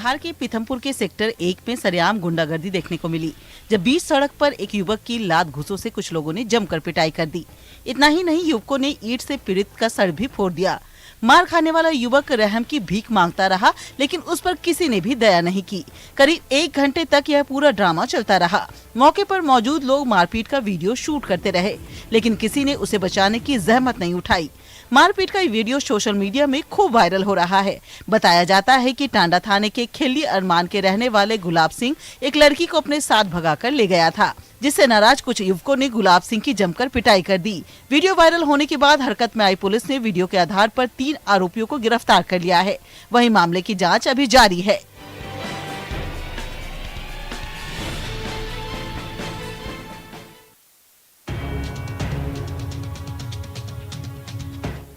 बिहार के पीथमपुर के सेक्टर 1 में सरेआम गुंडागर्दी देखने को मिली, जब बीच सड़क पर एक युवक की लात घूंसों से कुछ लोगों ने जमकर पिटाई कर दी। इतना ही नहीं, युवकों ने ईंट से पीड़ित का सर भी फोड़ दिया। मार खाने वाला युवक रहम की भीख मांगता रहा, लेकिन उस पर किसी ने भी दया नहीं की। करीब 1 घंटे तक यह पूरा ड्रामा चलता रहा। मौके पर मौजूद लोग मारपीट का वीडियो शूट करते रहे, लेकिन किसी ने उसे बचाने की जहमत नहीं उठाई। मारपीट का वीडियो सोशल मीडिया में खूब वायरल हो रहा है। बताया जाता है कि टांडा थाने के खिल्ली अरमान के रहने वाले गुलाब सिंह एक लड़की को अपने साथ भगाकर ले गया था, जिससे नाराज कुछ युवकों ने गुलाब सिंह की जमकर पिटाई कर दी। वीडियो वायरल होने के बाद हरकत में आई पुलिस ने वीडियो के आधार पर 3 आरोपियों को गिरफ्तार कर लिया है। वहीं मामले की जाँच अभी जारी है।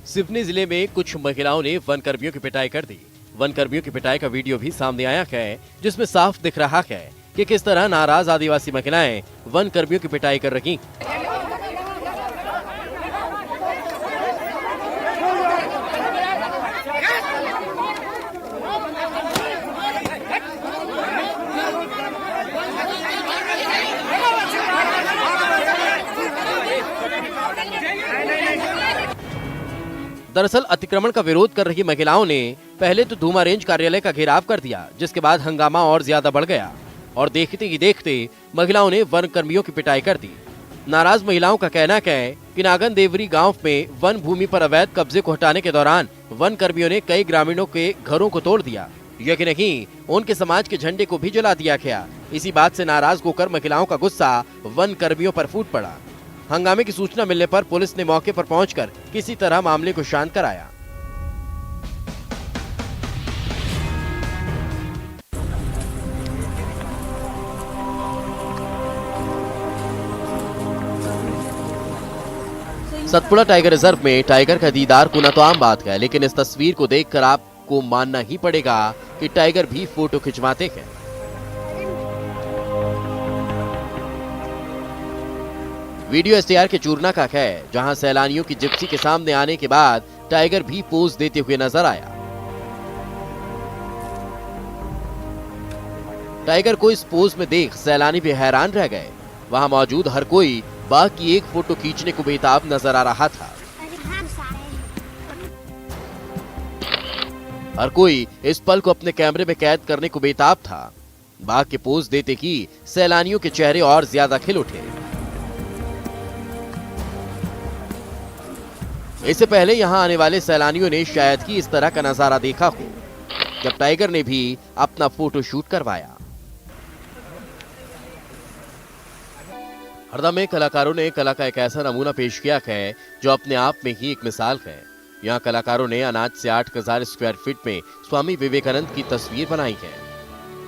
सिवनी जिले में कुछ महिलाओं ने वन कर्मियों की पिटाई कर दी। वन कर्मियों की पिटाई का वीडियो भी सामने आया है, जिसमें साफ दिख रहा है कि किस तरह नाराज आदिवासी महिलाएं वन कर्मियों की पिटाई कर रही। दरअसल अतिक्रमण का विरोध कर रही महिलाओं ने पहले तो धूमा रेंज कार्यालय का घेराव कर दिया, जिसके बाद हंगामा और ज्यादा बढ़ गया और देखते ही देखते महिलाओं ने वन कर्मियों की पिटाई कर दी। नाराज महिलाओं का कहना है कि नागन देवरी गांव में वन भूमि पर अवैध कब्जे को हटाने के दौरान वन कर्मियों ने कई ग्रामीणों के घरों को तोड़ दिया। यही नहीं, उनके समाज के झंडे को भी जला दिया गया। इसी बात से नाराज होकर महिलाओं का गुस्सा वन कर्मियों पर फूट पड़ा। हंगामे की सूचना मिलने पर पुलिस ने मौके पर पहुंचकर किसी तरह मामले को शांत कराया। सतपुड़ा टाइगर रिजर्व में टाइगर का दीदार होना तो आम बात है, लेकिन इस तस्वीर को देखकर आपको मानना ही पड़ेगा कि टाइगर भी फोटो खिंचवाते हैं। वीडियो एसटीआर के चूरना का है, जहां सैलानियों की जिप्सी के सामने आने के बाद टाइगर भी पोज देते हुए नजर आया। टाइगर को इस पोज में देख सैलानी भी हैरान रह गए। वहां मौजूद हर कोई बाघ की एक फोटो खींचने को बेताब नजर आ रहा था। हर कोई इस पल को अपने कैमरे में कैद करने को बेताब था। बाघ के पोज देते ही सैलानियों के चेहरे और ज्यादा खिल उठे। इससे पहले यहां आने वाले सैलानियों ने शायद ही इस तरह का नजारा देखा हो, जब टाइगर ने भी अपना फोटो शूट करवाया। हरदा में कलाकारों ने कला का एक ऐसा नमूना पेश किया है जो अपने आप में ही एक मिसाल है। यहाँ कलाकारों ने अनाज से 8000 स्क्वायर फीट में स्वामी विवेकानंद की तस्वीर बनाई है।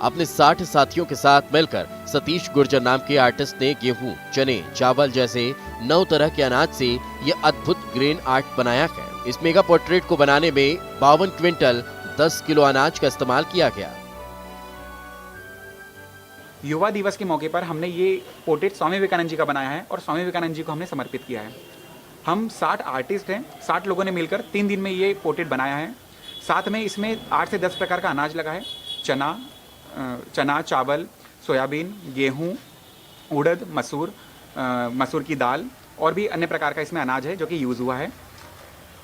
अपने 60 साथियों के साथ मिलकर सतीश गुर्जर नाम के आर्टिस्ट ने गेहूं, चने, चावल जैसे 9 तरह के अनाज से यह अद्भुत ग्रेन आर्ट बनाया है। इस मेगा पोर्ट्रेट को बनाने में 52 क्विंटल 10 किलो अनाज का इस्तेमाल किया गया। युवा दिवस के मौके पर हमने ये पोर्ट्रेट स्वामी विवेकानंद जी का बनाया है और स्वामी विवेकानंद जी को हमने समर्पित किया है। हम 60 आर्टिस्ट हैं, 60 लोगों ने मिलकर 3 दिन में ये पोर्ट्रेट बनाया है। साथ में इसमें 8 से 10 प्रकार का अनाज लगा है। चना, चावल, सोयाबीन, गेहूं, उड़द, मसूर की दाल और भी अन्य प्रकार का इसमें अनाज है जो कि यूज़ हुआ है।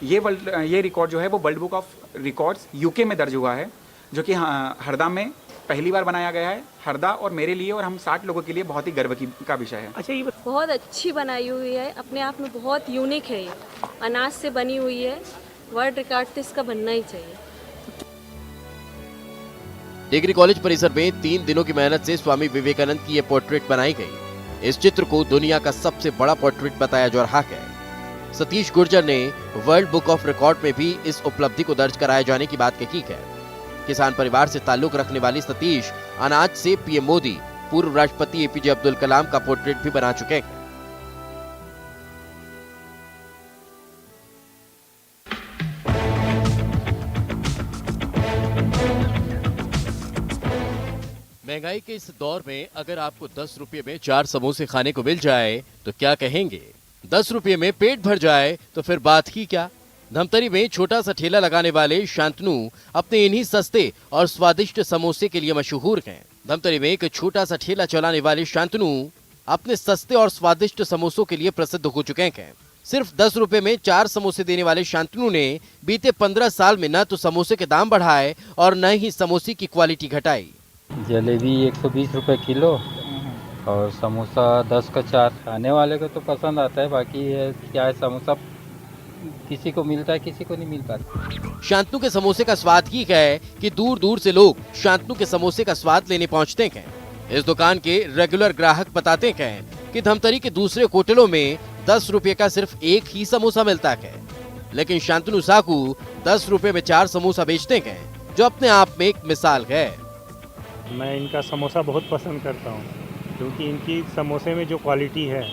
ये रिकॉर्ड जो है वो world book of records UK में दर्ज हुआ है, जो कि हरदा में पहली बार बनाया गया है। हरदा और मेरे लिए और हम 60 लोगों के लिए बहुत ही गर्व का विषय है। अच्छा, ये बहुत अच्छी बनाई हुई है, अपने आप में बहुत यूनिक है। ये अनाज से बनी हुई है, वर्ल्ड रिकॉर्ड तो इसका बनना ही चाहिए। डिग्री कॉलेज परिसर में 3 दिनों की मेहनत से स्वामी विवेकानंद की ये पोर्ट्रेट बनाई गई। इस चित्र को दुनिया का सबसे बड़ा पोर्ट्रेट बताया जा रहा है। सतीश गुर्जर ने वर्ल्ड बुक ऑफ रिकॉर्ड में भी इस उपलब्धि को दर्ज कराए जाने की बात कही है। किसान परिवार से ताल्लुक रखने वाली सतीश अनाज से पीएम मोदी, पूर्व राष्ट्रपति एपीजे अब्दुल कलाम का पोर्ट्रेट भी बना चुके हैं। महंगाई के इस दौर में अगर आपको 10 रुपये में 4 समोसे खाने को मिल जाए तो क्या कहेंगे? 10 रुपये में पेट भर जाए तो फिर बात ही क्या। धमतरी में छोटा सा ठेला लगाने वाले शांतनु अपने इन्हीं सस्ते और स्वादिष्ट समोसे के लिए मशहूर हैं। धमतरी में एक छोटा सा ठेला चलाने वाले शांतनु अपने सस्ते और स्वादिष्ट समोसों के लिए प्रसिद्ध हो चुके हैं। सिर्फ 10 रुपए में 4 समोसे देने वाले शांतनु ने बीते 15 साल में न तो समोसे के दाम बढ़ाए और न ही समोसे की क्वालिटी घटाई। जलेबी 120 रुपए किलो और समोसा 10 का 4। खाने वाले को तो पसंद आता है, बाकी है क्या है, समोसा किसी को मिलता है किसी को नहीं मिलता। शांतनु के समोसे का स्वाद ही है कि दूर दूर से लोग शांतनु के समोसे का स्वाद लेने पहुंचते हैं। इस दुकान के रेगुलर ग्राहक बताते हैं कि धमतरी के दूसरे होटलों में 10 रुपए का सिर्फ एक ही समोसा मिलता है, लेकिन शांतनु साकू 10 रुपए में 4 समोसा बेचते हैं, जो अपने आप में एक मिसाल है। मैं इनका समोसा बहुत पसंद करता हूँ, क्योंकि इनकी समोसे में जो क्वालिटी है,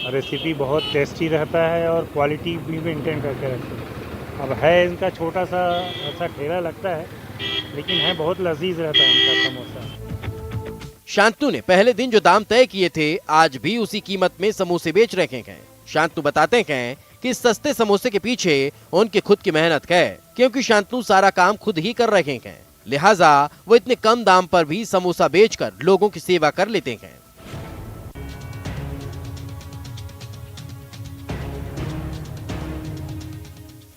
रेसिपी बहुत टेस्टी रहता है और क्वालिटी भी मेंटेन करके रखते हैं। अब है इनका छोटा सा ऐसा ठेला लगता है, लेकिन है बहुत लजीज रहता है इनका समोसा। शांतनु ने पहले दिन जो दाम तय किए थे, आज भी उसी कीमत में समोसे बेच रहे हैं। शांतनु बताते हैं कि इस सस्ते समोसे के पीछे उनकी खुद की मेहनत है, क्योंकि शांतनु सारा काम खुद ही कर रहे हैं, लिहाजा वो इतने कम दाम पर भी समोसा बेचकर लोगों की सेवा कर लेते हैं।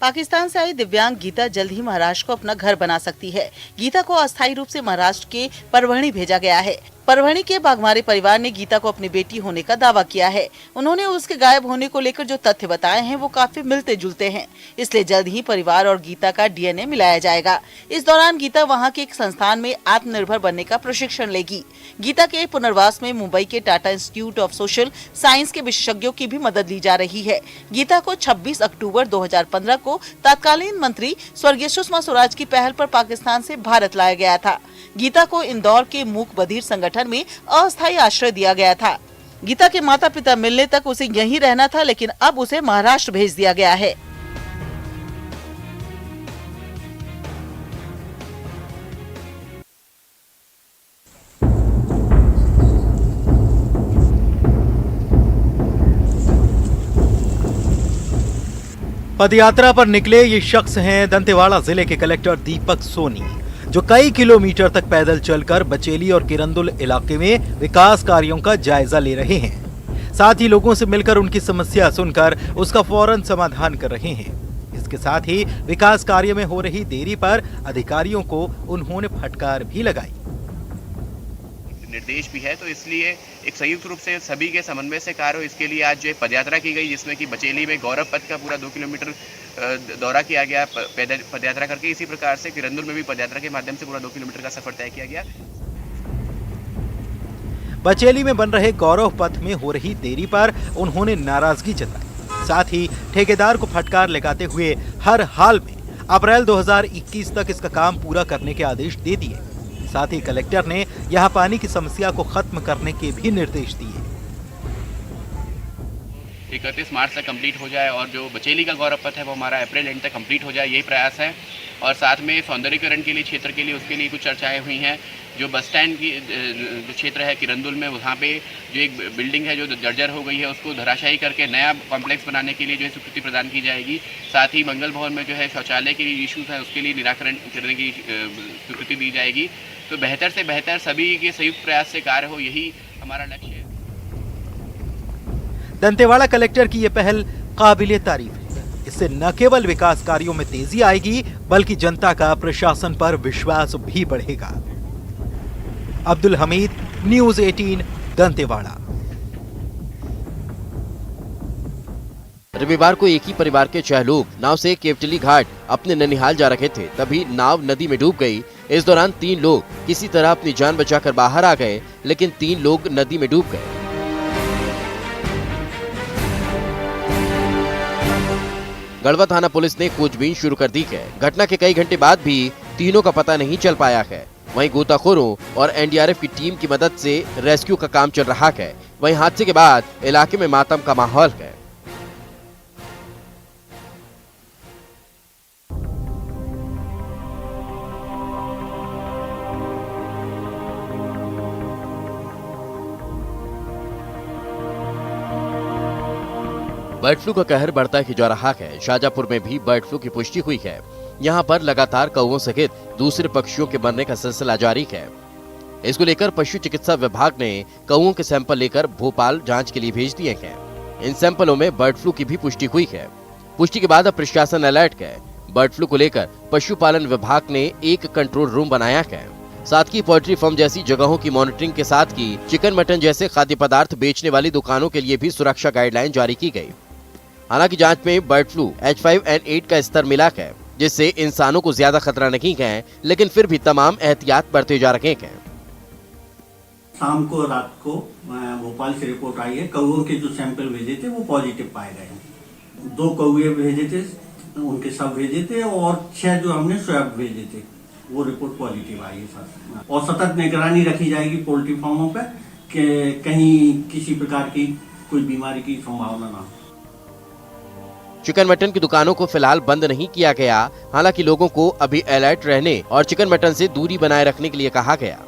पाकिस्तान से आई दिव्यांग गीता जल्द ही महाराष्ट्र को अपना घर बना सकती है। गीता को अस्थायी रूप से महाराष्ट्र के परभणी भेजा गया है। परभणी के बाघमारे परिवार ने गीता को अपनी बेटी होने का दावा किया है। उन्होंने उसके गायब होने को लेकर जो तथ्य बताए हैं वो काफी मिलते जुलते हैं, इसलिए जल्द ही परिवार और गीता का डीएनए मिलाया जाएगा। इस दौरान गीता वहां के एक संस्थान में आत्मनिर्भर बनने का प्रशिक्षण लेगी। गीता के पुनर्वास में मुंबई के Tata institute of social science के विशेषज्ञों की भी मदद ली जा रही है। गीता को 26 अक्टूबर 2015 को तत्कालीन मंत्री स्वर्गीय सुषमा स्वराज की पहल पर पाकिस्तान से भारत लाया गया था। गीता को इंदौर के मूक बधिर संगठन में अस्थायी आश्रय दिया गया था। गीता के माता पिता मिलने तक उसे यहीं रहना था, लेकिन अब उसे महाराष्ट्र भेज दिया गया है। पदयात्रा पर निकले ये शख्स हैं दंतेवाड़ा जिले के कलेक्टर दीपक सोनी, जो कई किलोमीटर तक पैदल चलकर बचेली और किरंदुल इलाके में विकास कार्यों का जायजा ले रहे हैं। साथ ही लोगों से मिलकर उनकी समस्या सुनकर उसका फौरन समाधान कर रहे हैं। इसके साथ ही विकास कार्य में हो रही देरी पर अधिकारियों को उन्होंने फटकार भी लगाई। निर्देश भी है, तो इसलिए एक संयुक्त रूप से सभी के समन्वय से कार्य हो। इसके लिए आज जो पदयात्रा की गई, जिसमें कि बचेली में गौरव पथ का पूरा 2 किलोमीटर दौरा किया गया पदयात्रा करके। इसी प्रकार से किरंदुल में भी पदयात्रा के माध्यम से पूरा 2 किलोमीटर का सफर तय किया गया। बचेली में बन रहे गौरव पथ में हो रही देरी पर उन्होंने नाराजगी जताई। साथ ही ठेकेदार को फटकार लगाते हुए हर हाल में अप्रैल 2021 तक इसका काम पूरा करने के आदेश दे दिए। साथ ही कलेक्टर ने यहां पानी की समस्या को खत्म करने के भी निर्देश दिए। 31 मार्च तक कंप्लीट हो जाए और जो बचेली का गौरव पथ है वो हमारा अप्रैल एंड तक कंप्लीट हो जाए, यही प्रयास है। और साथ में सौंदर्यीकरण के लिए क्षेत्र के लिए उसके लिए कुछ चर्चाएं हुई हैं। जो बस स्टैंड की जो क्षेत्र है किरंदुल में, वहाँ पे जो एक बिल्डिंग है जो जर्जर हो गई है, उसको धराशायी करके नया कॉम्प्लेक्स बनाने के लिए जो है स्वीकृति प्रदान की जाएगी। साथ ही मंगल भवन में जो है शौचालय के इश्यूज है, उसके लिए निराकरण करने की स्वीकृति दी जाएगी। तो बेहतर से बेहतर सभी के संयुक्त प्रयास से कार्य हो, यही हमारा लक्ष्य है। दंतेवाड़ा कलेक्टर की ये पहल काबिले तारीफ है। इससे न केवल विकास कार्यों में तेजी आएगी, बल्कि जनता का प्रशासन पर विश्वास भी बढ़ेगा। अब्दुल हमीद, न्यूज़ 18, दंतेवाड़ा। रविवार को एक ही परिवार के 6 लोग नाव से केवटली घाट अपने ननिहाल जा रहे थे, तभी नाव नदी में डूब गई। इस दौरान 3 लोग किसी तरह अपनी जान बचाकर बाहर आ गए, लेकिन 3 लोग नदी में डूब गए। गढ़वा थाना पुलिस ने खोजबीन शुरू कर दी है। घटना के कई घंटे बाद भी तीनों का पता नहीं चल पाया है। वहीं गोताखोरों और एनडीआरएफ की टीम की मदद से रेस्क्यू का काम चल रहा है। वहीं हादसे के बाद इलाके में मातम का माहौल है। बर्ड फ्लू का कहर बढ़ता ही जा रहा है। शाजापुर में भी बर्ड फ्लू की पुष्टि हुई है। यहाँ पर लगातार कौवों सहित दूसरे पक्षियों के मरने का सिलसिला जारी है। इसको लेकर पशु चिकित्सा विभाग ने कौवों के सैंपल लेकर भोपाल जांच के लिए भेज दिए हैं। इन सैंपलों में बर्ड फ्लू की भी पुष्टि हुई है। पुष्टि के बाद अब प्रशासन अलर्ट है। बर्ड फ्लू को लेकर पशुपालन विभाग ने एक कंट्रोल रूम बनाया है। साथ ही पोल्ट्री फार्म जैसी जगहों की मॉनिटरिंग के साथ ही चिकन मटन जैसे खाद्य पदार्थ बेचने वाली दुकानों के लिए भी सुरक्षा गाइडलाइन जारी की गई। हालांकि जांच में बर्ड फ्लू H5N8 का स्तर मिला है, जिससे इंसानों को ज्यादा खतरा नहीं है, लेकिन फिर भी तमाम एहतियात बरते जा रहे हैं। शाम को रात को भोपाल से रिपोर्ट आई है, कौओं के जो सैंपल भेजे थे वो पॉजिटिव पाए गए। 2 कौए भेजे थे, उनके सब भेजे थे, और 6 जो हमने स्वैब भेजे थे वो रिपोर्ट पॉजिटिव आई है सर। और सतत निगरानी रखी जाएगी पोल्ट्री फार्मों पर कि कहीं किसी प्रकार की कोई बीमारी की संभावना ना हो। चिकन मटन की दुकानों को फिलहाल बंद नहीं किया गया। हालांकि लोगों को अभी अलर्ट रहने और चिकन मटन से दूरी बनाए रखने के लिए कहा गया।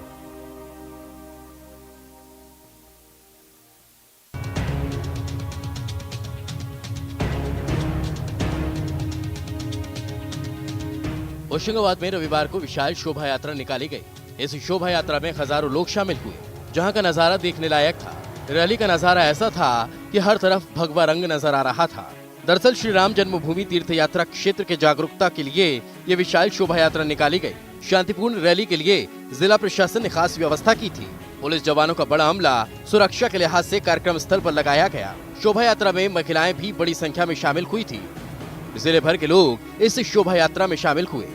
होशंगाबाद में रविवार को विशाल शोभा यात्रा निकाली गई। इस शोभा यात्रा में हजारों लोग शामिल हुए, जहां का नजारा देखने लायक था। रैली का नजारा ऐसा था कि हर तरफ भगवा रंग नजर आ रहा था। दरअसल श्री राम जन्मभूमि तीर्थ यात्रा क्षेत्र के जागरूकता के लिए ये विशाल शोभा यात्रा निकाली गई। शांतिपूर्ण रैली के लिए जिला प्रशासन ने खास व्यवस्था की थी। पुलिस जवानों का बड़ा अमला सुरक्षा के लिहाज से कार्यक्रम स्थल पर लगाया गया। शोभा यात्रा में महिलाएं भी बड़ी संख्या में शामिल हुई थी। जिले भर के लोग इस शोभा यात्रा में शामिल हुए।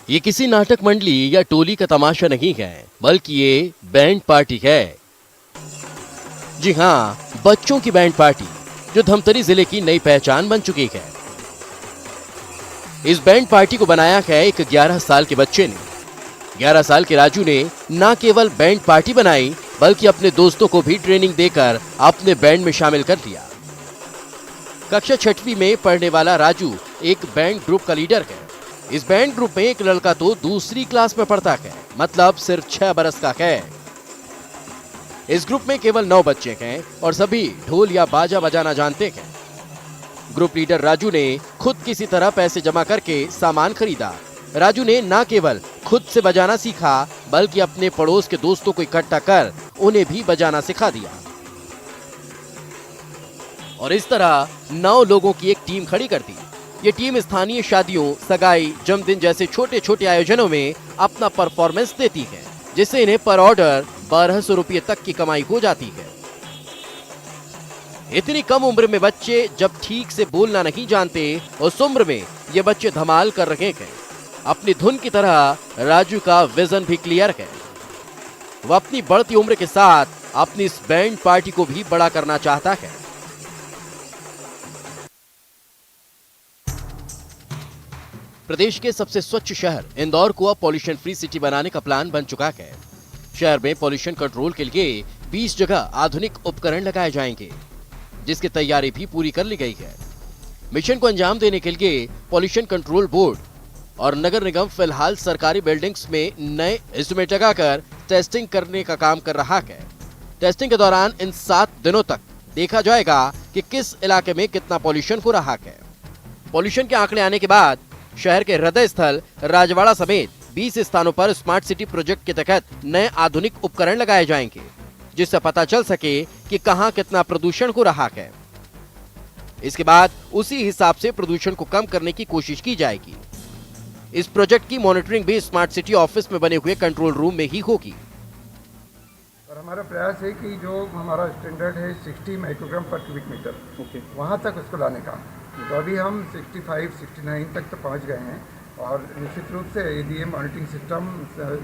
ये किसी नाटक मंडली या टोली का तमाशा नहीं है, बल्कि ये बैंड पार्टी है। जी हाँ, बच्चों की बैंड पार्टी जो धमतरी जिले की नई पहचान बन चुकी है। इस बैंड पार्टी को बनाया है एक 11 साल के बच्चे ने। 11 साल के राजू ने न केवल बैंड पार्टी बनाई, बल्कि अपने दोस्तों को भी ट्रेनिंग देकर अपने बैंड में शामिल कर लिया। कक्षा 6वीं में पढ़ने वाला राजू एक बैंड ग्रुप का लीडर है। इस बैंड ग्रुप में एक लड़का तो दूसरी क्लास में पढ़ता है, मतलब सिर्फ 6 बरस का है। इस ग्रुप में केवल 9 बच्चे हैं और सभी ढोल या बाजा बजाना जानते हैं। ग्रुप लीडर राजू ने खुद किसी तरह पैसे जमा करके सामान खरीदा। राजू ने न केवल खुद से बजाना सीखा, बल्कि अपने पड़ोस के दोस्तों को इकट्ठा कर उन्हें भी बजाना सिखा दिया। और इस तरह 9 लोगों की एक टीम खड़ी कर दी। ये टीम स्थानीय शादियों, सगाई, जन्मदिन जैसे छोटे छोटे आयोजनों में अपना परफॉर्मेंस देती है, जिससे इन्हें पर ऑर्डर 1200 रुपये तक की कमाई हो जाती है। इतनी कम उम्र में बच्चे जब ठीक से बोलना नहीं जानते, उस उम्र में ये बच्चे धमाल कर रहे हैं। अपनी धुन की तरह राजू का विजन भी क्लियर है। वह अपनी बढ़ती उम्र के साथ अपनी इस बैंड पार्टी को भी बड़ा करना चाहता है। प्रदेश के सबसे स्वच्छ शहर इंदौर को अब पॉल्यूशन फ्री सिटी बनाने का प्लान बन चुका है। शहर में पॉल्यूशन कंट्रोल के लिए 20 जगह आधुनिक उपकरण लगाए जाएंगे, जिसकी तैयारी भी पूरी कर ली गई है। मिशन को अंजाम देने के लिए पॉल्यूशन कंट्रोल बोर्ड और नगर निगम फिलहाल सरकारी बिल्डिंग्स में नए इंस्ट्रूमेंट लगाकर टेस्टिंग करने का काम कर रहा है। टेस्टिंग के दौरान इन 7 दिनों तक देखा जाएगा कि किस इलाके में कितना पॉल्यूशन हो रहा है। पॉल्यूशन के आंकड़े आने के बाद शहर के हृदय स्थल राजवाड़ा समेत 20 स्थानों पर स्मार्ट सिटी प्रोजेक्ट के तहत नए आधुनिक उपकरण लगाए जाएंगे, जिससे पता चल सके कि कहां कितना प्रदूषण हो रहा है। इसके बाद उसी हिसाब से प्रदूषण को कम करने की कोशिश की जाएगी। इस प्रोजेक्ट की मॉनिटरिंग भी स्मार्ट सिटी ऑफिस में बने हुए कंट्रोल रूम में ही होगी। और हमारा प्रयास है कि जो हमारा स्टैंडर्ड है 60 माइक्रोग्राम पर क्यूबिक मीटर, वहाँ तक उसको लाने का। तो अभी हम 65-69 तक तो पहुँच गए हैं। और निश्चित रूप से यदि ये मॉनिटरिंग सिस्टम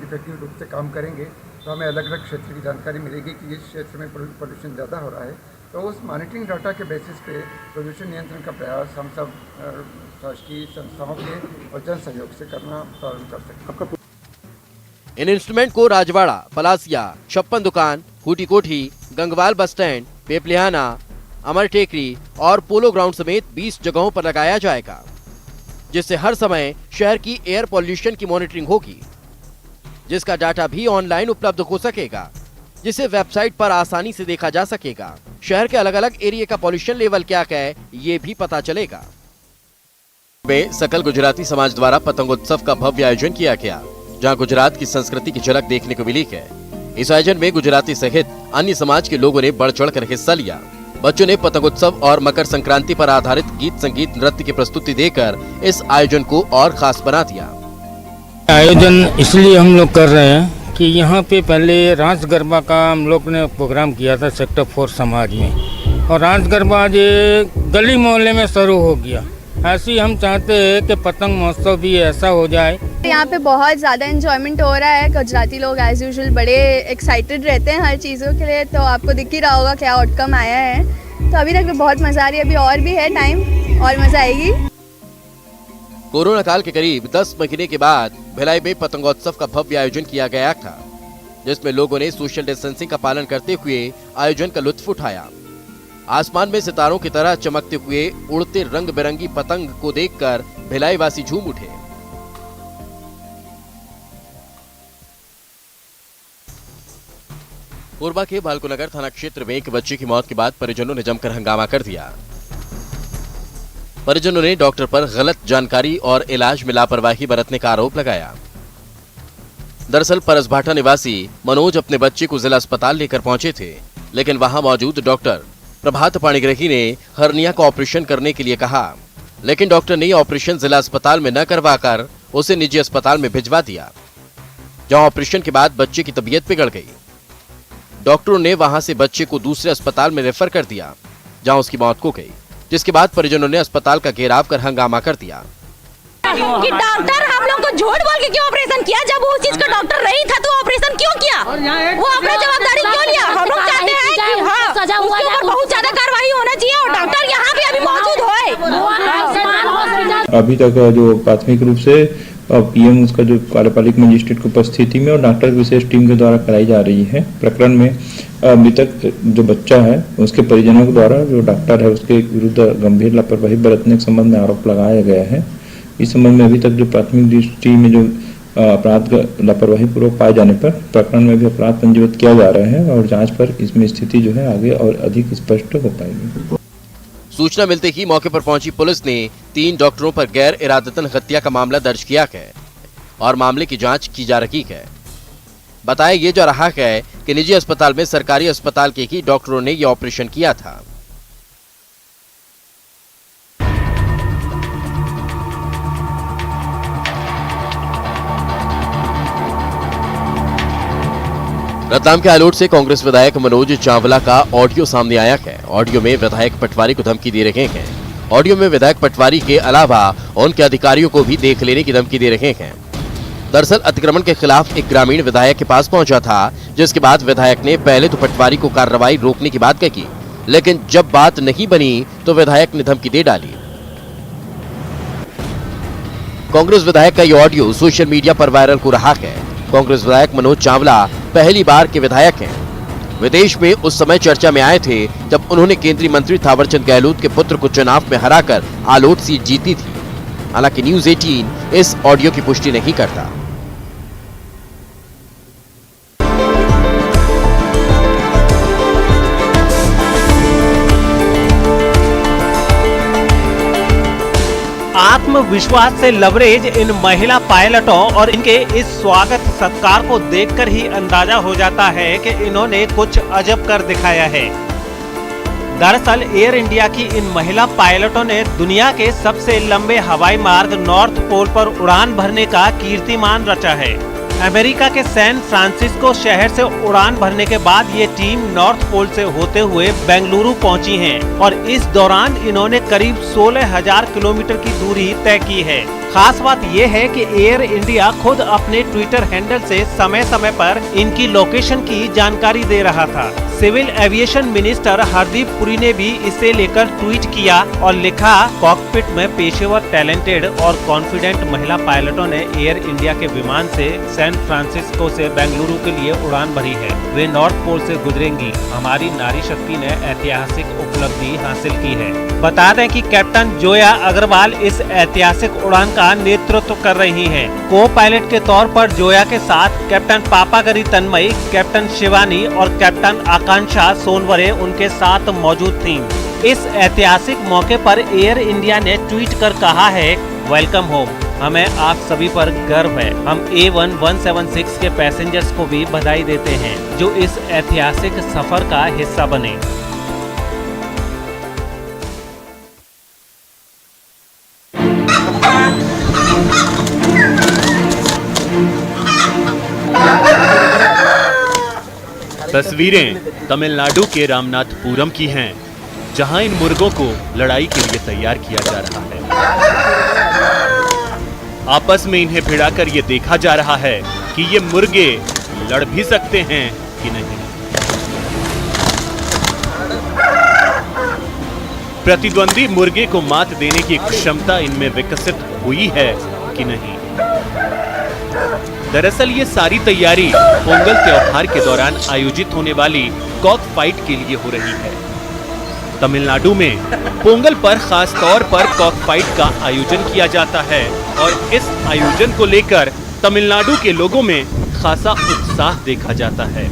इफेक्टिव रूप से काम करेंगे तो हमें अलग अलग क्षेत्र की जानकारी मिलेगी कि इस क्षेत्र में पोल्यूशन ज़्यादा हो रहा है। तो उस मॉनिटरिंग डाटा के बेसिस पे प्रदूषण नियंत्रण का प्रयास हम सब शासकीय संस्थाओं के और जन सहयोग से करना प्रारंभ कर सकते हैं। इन इंस्ट्रूमेंट को राजवाड़ा, पलासिया, छप्पन दुकान, हूटी कोठी, गंगवाल बस स्टैंड, पेपलियाना, अमर टेकरी और पोलो ग्राउंड समेत 20 जगहों पर लगाया जाएगा, जिससे हर समय शहर की एयर पॉल्यूशन की मॉनिटरिंग होगी, जिसका डाटा भी ऑनलाइन उपलब्ध हो सकेगा, जिसे वेबसाइट पर आसानी से देखा जा सकेगा। शहर के अलग अलग एरिया का पॉल्यूशन लेवल क्या है ये भी पता चलेगा। में सकल गुजराती समाज द्वारा पतंगोत्सव का भव्य आयोजन किया गया, जहां गुजरात की संस्कृति की झलक देखने को मिली है। इस आयोजन में गुजराती सहित अन्य समाज के लोगों ने बढ़ चढ़कर हिस्सा लिया। बच्चों ने पतंगोत्सव और मकर संक्रांति पर आधारित गीत, संगीत, नृत्य की प्रस्तुति देकर इस आयोजन को और खास बना दिया। आयोजन इसलिए हम लोग कर रहे हैं कि यहाँ पे पहले रास गरबा का हम लोग ने प्रोग्राम किया था सेक्टर 4 समाज में, और रास गरबा आज गली मोहल्ले में शुरू हो गया। ऐसे ही हम चाहते हैं कि पतंग महोत्सव भी ऐसा हो जाए। यहाँ पे बहुत ज़्यादा एंजॉयमेंट हो रहा है। गुजराती लोग एज यूजुअल बड़े एक्साइटेड रहते हैं हर चीज़ों के लिए, तो आपको दिख ही रहा होगा क्या आउटकम आया है। तो अभी तक तो बहुत मज़ा आ रही है, अभी और भी है टाइम और मज़ा आएगी। कोरोना काल के करीब 10 महीने के बाद भिलाई में पतंगोत्सव का भव्य आयोजन किया गया था, जिसमें लोगों ने सोशल डिस्टेंसिंग का पालन करते हुए आयोजन का लुत्फ उठाया। आसमान में सितारों की तरह चमकते हुए उड़ते रंग बिरंगी पतंग को देखकर भिलाई वासी झूम उठे। कोरबा के भालकुनगर थाना क्षेत्र में एक बच्चे की मौत के बाद परिजनों ने जमकर हंगामा कर दिया। परिजनों ने डॉक्टर पर गलत जानकारी और इलाज में लापरवाही बरतने का आरोप लगाया। दरअसल परसभाटा निवासी मनोज अपने बच्चे को जिला अस्पताल लेकर पहुंचे थे, लेकिन वहां मौजूद डॉक्टर प्रभात पाणिग्रही ने हर्निया का ऑपरेशन करने के लिए कहा, लेकिन डॉक्टर ने ऑपरेशन जिला अस्पताल में न करवाकर उसे निजी अस्पताल में भिजवा दिया, जहां ऑपरेशन के बाद बच्चे की तबीयत बिगड़ गई। डॉक्टरों ने वहां से बच्चे को दूसरे अस्पताल में रेफर कर दिया, जहां उसकी मौत हो गई, जिसके बाद परिजनों ने अस्पताल का घेराव कर हंगामा कर दिया कि डॉक्टर हम लोग को झूठ बोल के क्यों ऑपरेशन किया, जब वो चीज का डॉक्टर नहीं था तो ऑपरेशन क्यों किया, वो अपनी जवाबदारी क्यों लिया। हम लोग चाहते हैं कि हाँ, उसके ऊपर बहुत ज्यादा कार्रवाई होना चाहिए और डॉक्टर यहाँ पे अभी मौजूद हो। अभी तक जो प्राथमिक रूप से पीएम उसका जो कार्यपालिक मजिस्ट्रेट की उपस्थिति में और डॉक्टर विशेष टीम के द्वारा कराई जा रही है। प्रकरण में मृतक जो बच्चा है उसके परिजनों के द्वारा जो डॉक्टर है उसके विरुद्ध गंभीर लापरवाही बरतने के संबंध में आरोप लगाया गया है। इस संबंध में अभी तक जो प्राथमिक दृष्टि में जो अपराध लापरवाही पूर्वक पाए जाने पर प्रकरण में भी अपराध पंजीबद्ध किया जा रहा है और जांच पर इसमें स्थिति जो है आगे और अधिक स्पष्ट हो पाएगी। सूचना मिलते ही मौके पर पहुंची पुलिस ने 3 डॉक्टरों पर गैर इरादतन हत्या का मामला दर्ज किया है और मामले की जांच की जा रही है। बताया ये जा रहा है कि निजी अस्पताल में सरकारी अस्पताल के ही डॉक्टरों ने यह ऑपरेशन किया था। रतलाम के आलोट से कांग्रेस विधायक मनोज चावला का ऑडियो सामने आया है। ऑडियो में विधायक पटवारी को धमकी दे रहे हैं। ऑडियो में विधायक पटवारी के अलावा उनके अधिकारियों को भी देख लेने की धमकी दे रहे हैं। दरअसल अतिक्रमण के खिलाफ एक ग्रामीण विधायक के पास पहुंचा था, जिसके बाद विधायक ने पहले तो पटवारी को कार्रवाई रोकने की बात कही, लेकिन जब बात नहीं बनी तो विधायक ने धमकी दे डाली। कांग्रेस विधायक का ये ऑडियो सोशल मीडिया पर वायरल हो रहा है। कांग्रेस विधायक मनोज चावला पहली बार के विधायक हैं। विदेश में उस समय चर्चा में आए थे जब उन्होंने केंद्रीय मंत्री थावरचंद गहलोत के पुत्र को चुनाव में हराकर आलोट सीट जीती थी। हालांकि न्यूज़ 18 इस ऑडियो की पुष्टि नहीं करता। आत्मविश्वास से लबरेज इन महिला पायलटों और इनके इस स्वागत सत्कार को देखकर ही अंदाजा हो जाता है कि इन्होंने कुछ अजब कर दिखाया है। दरअसल एयर इंडिया की इन महिला पायलटों ने दुनिया के सबसे लंबे हवाई मार्ग नॉर्थ पोल पर उड़ान भरने का कीर्तिमान रचा है। अमेरिका के सैन फ्रांसिस्को शहर से उड़ान भरने के बाद ये टीम नॉर्थ पोल से होते हुए बेंगलुरु पहुंची है और इस दौरान इन्होंने करीब 16,000 किलोमीटर की दूरी तय की है। खास बात ये है कि एयर इंडिया खुद अपने ट्विटर हैंडल से समय समय पर इनकी लोकेशन की जानकारी दे रहा था। Civil aviation minister Hardeep Puri ने भी इसे लेकर ट्वीट किया और लिखा, कॉकपिट में पेशेवर, टैलेंटेड और कॉन्फिडेंट महिला पायलटों ने एयर इंडिया के विमान से सैन फ्रांसिस्को से बेंगलुरु के लिए उड़ान भरी है। वे नॉर्थ पोल से गुजरेंगी। हमारी नारी शक्ति ने ऐतिहासिक उपलब्धि हासिल की है। बता दें कि कैप्टन जोया अग्रवाल इस ऐतिहासिक उड़ान का नेतृत्व कर रही हैं। को पायलट के तौर पर जोया के साथ कैप्टन पापागरी तन्मयी, कैप्टन शिवानी और कैप्टन आकांक्षा सोनवरे उनके साथ मौजूद थीं। इस ऐतिहासिक मौके पर एयर इंडिया ने ट्वीट कर कहा है, वेलकम होम। हमें आप सभी पर गर्व है। हम A1176 के पैसेंजर्स को भी बधाई देते हैं जो इस ऐतिहासिक सफर का हिस्सा बने। तस्वीरें तमिलनाडु के रामनाथपुरम की हैं, जहां इन मुर्गों को लड़ाई के लिए तैयार किया जा रहा है। आपस में इन्हें भिड़ाकर ये देखा जा रहा है कि ये मुर्गे लड़ भी सकते हैं कि नहीं। प्रतिद्वंदी मुर्गे को मात देने की क्षमता इनमें विकसित हुई है कि नहीं। दरअसल ये सारी तैयारी पोंगल त्योहार के दौरान आयोजित होने वाली कॉक फाइट के लिए हो रही है। तमिलनाडु में पोंगल पर खास तौर पर कॉक फाइट का आयोजन किया जाता है और इस आयोजन को लेकर तमिलनाडु के लोगों में खासा उत्साह देखा जाता है।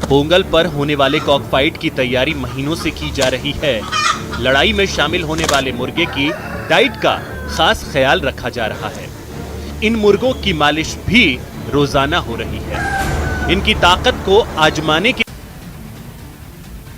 पोंगल पर होने वाले कॉक फाइट की तैयारी महीनों से की जा रही है। लड़ाई में शामिल होने वाले मुर्गे की डाइट का खास ख्याल रखा जा रहा है। इन मुर्गों की मालिश भी रोजाना हो रही है। इनकी ताकत को आजमाने के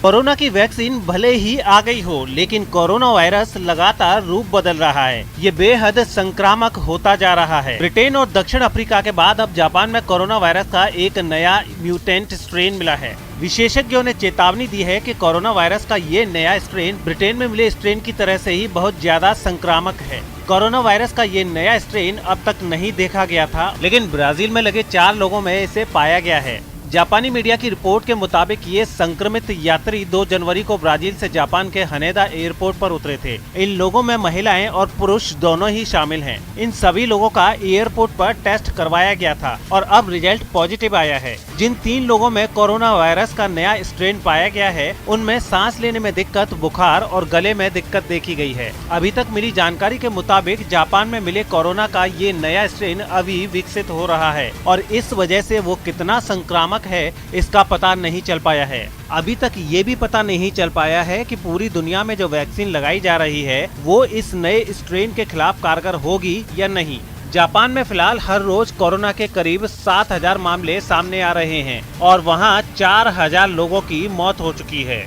कोरोना की वैक्सीन भले ही आ गई हो, लेकिन कोरोना वायरस लगातार रूप बदल रहा है। ये बेहद संक्रामक होता जा रहा है। ब्रिटेन और दक्षिण अफ्रीका के बाद अब जापान में कोरोना वायरस का एक नया म्यूटेंट स्ट्रेन मिला है। विशेषज्ञों ने चेतावनी दी है कि कोरोना वायरस का ये नया स्ट्रेन ब्रिटेन में मिले स्ट्रेन की तरह से ही बहुत ज्यादा संक्रामक है। कोरोना वायरस का ये नया स्ट्रेन अब तक नहीं देखा गया था, लेकिन ब्राजील में लगे 4 लोगों में इसे पाया गया है। जापानी मीडिया की रिपोर्ट के मुताबिक ये संक्रमित यात्री 2 जनवरी को ब्राजील से जापान के हनेदा एयरपोर्ट पर उतरे थे। इन लोगों में महिलाएं और पुरुष दोनों ही शामिल हैं। इन सभी लोगों का एयरपोर्ट पर टेस्ट करवाया गया था और अब रिजल्ट पॉजिटिव आया है। जिन 3 लोगों में कोरोना वायरस का नया स्ट्रेन पाया गया है, उनमें सांस लेने में दिक्कत, बुखार और गले में दिक्कत देखी गई है। अभी तक मिली जानकारी के मुताबिक जापान में मिले कोरोना का ये नया स्ट्रेन अभी विकसित हो रहा है और इस वजह से वो कितना संक्रामक है इसका पता नहीं चल पाया है। अभी तक ये भी पता नहीं चल पाया है कि पूरी दुनिया में जो वैक्सीन लगाई जा रही है वो इस नए स्ट्रेन के खिलाफ कारगर होगी या नहीं। जापान में फिलहाल हर रोज कोरोना के करीब 7,000 मामले सामने आ रहे हैं और वहां 4,000 लोगों की मौत हो चुकी है।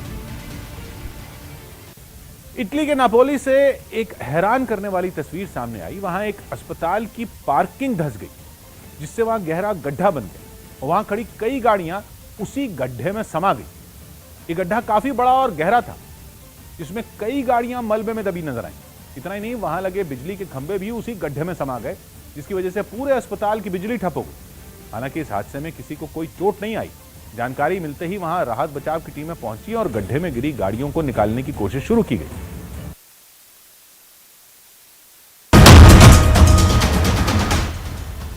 इटली के नापोली से एक हैरान करने वाली तस्वीर सामने आई। वहां एक अस्पताल की पार्किंग धंस गई, जिससे वहां गहरा गड्ढा बन गया। वहां खड़ी कई गाड़ियां उसी गड्ढे में समा गई। ये गड्ढा काफी बड़ा और गहरा था, जिसमें कई गाड़ियां मलबे में दबी नजर आई। इतना ही नहीं, वहां लगे बिजली के खंभे भी उसी गड्ढे में समा गए, जिसकी वजह से पूरे अस्पताल की बिजली ठप हो गई। हालांकि इस हादसे में किसी को कोई चोट नहीं आई। जानकारी मिलते ही वहां राहत बचाव की टीमें पहुंची और गड्ढे में गिरी गाड़ियों को निकालने की कोशिश शुरू की गई।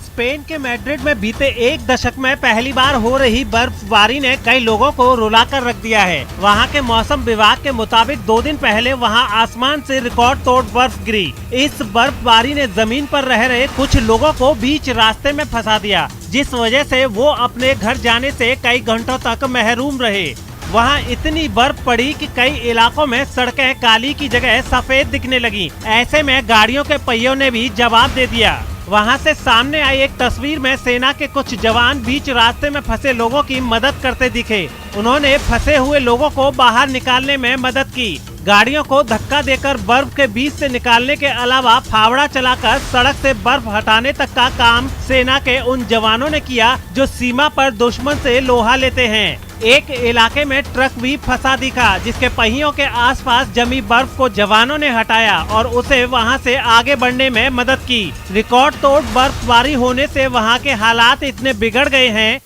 स्पेन के मैड्रिड में बीते 1 दशक में पहली बार हो रही बर्फबारी ने कई लोगों को रुलाकर रख दिया है। वहां के मौसम विभाग के मुताबिक 2 दिन पहले वहां आसमान से रिकॉर्ड तोड़ बर्फ गिरी। इस बर्फबारी ने जमीन पर रह रहे कुछ लोगों को बीच रास्ते में फंसा दिया, जिस वजह से वो अपने घर जाने से कई घंटों तक महरूम रहे। वहाँ इतनी बर्फ पड़ी कि कई इलाकों में सड़कें काली की जगह सफेद दिखने लगी। ऐसे में गाड़ियों के पहियों ने भी जवाब दे दिया। वहां से सामने आई एक तस्वीर में सेना के कुछ जवान बीच रास्ते में फंसे लोगों की मदद करते दिखे। उन्होंने फंसे हुए लोगों को बाहर निकालने में मदद की। गाड़ियों को धक्का देकर बर्फ के बीच से निकालने के अलावा फावड़ा चलाकर सड़क से बर्फ हटाने तक का काम सेना के उन जवानों ने किया जो सीमा पर दुश्मन से लोहा लेते हैं। एक इलाके में ट्रक भी फंसा दिखा, जिसके पहियों के आसपास जमी बर्फ को जवानों ने हटाया और उसे वहां से आगे बढ़ने में मदद की। रिकॉर्ड तोड़ बर्फबारी होने से वहां के हालात इतने बिगड़ गए हैं